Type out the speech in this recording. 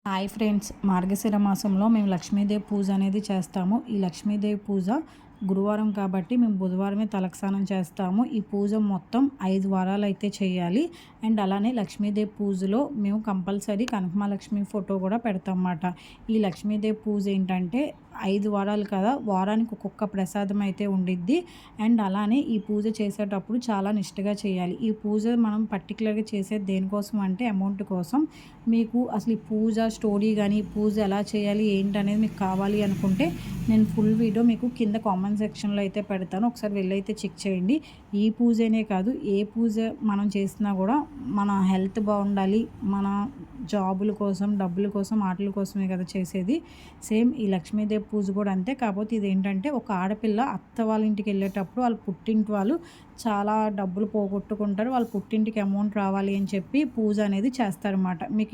Hi friends, మార్గశిర మాసంలో మేము లక్ష్మీదేవి పూజ అనేది చేస్తాము. ఈ లక్ష్మీదేవి పూజ గురువారం కాబట్టి మేము బుధవారమే తలస్నానం చేస్తాము. ఈ పూజ మొత్తం 5 వారాలు అయితే చేయాలి. అండ్ అలానే లక్ష్మీదేవి పూజలో మేము కంపల్సరీ కనకమహాలక్ష్మి ఫోటో కూడా పెడతాం అన్నమాట. ఈ లక్ష్మీదేవి పూజ ఏంటంటే 5 వారాలు కదా, వారానికి ఒక్కొక్క ప్రసాదం అయితే ఉండిద్ది. అండ్ అలానే ఈ పూజ చేసేటప్పుడు చాలా నిష్టగా చేయాలి. ఈ పూజ మనం పర్టికులర్గా చేసేది దేనికోసం అంటే అమౌంట్ కోసం. మీకు అసలు ఈ పూజ స్టోరీ కానీ పూజ ఎలా చేయాలి ఏంటి అనేది మీకు కావాలి అనుకుంటే నేను ఫుల్ వీడియో మీకు కింద కామెంట్ సెక్షన్లో అయితే పెడతాను. ఒకసారి వెళ్ళి అయితే చెక్ చేయండి. ఈ పూజనే కాదు, ఏ పూజ మనం చేసినా కూడా మన హెల్త్ బాగుండాలి, మన జాబుల కోసం డబ్బుల కోసం వాటి కోసమే కదా చేసేది. సేమ్ ఈ లక్ష్మీదేవి పూజ కూడా అంతే. కాకపోతే ఇదేంటంటే ఒక ఆడపిల్ల అత్త వాళ్ళ ఇంటికి వెళ్ళేటప్పుడు వాళ్ళ పుట్టింటి వాళ్ళు చాలా డబ్బులు పోగొట్టుకుంటారు. వాళ్ళ పుట్టింటికి అమౌంట్ రావాలి అని చెప్పి పూజ అనేది చేస్తారన్నమాట. మీకు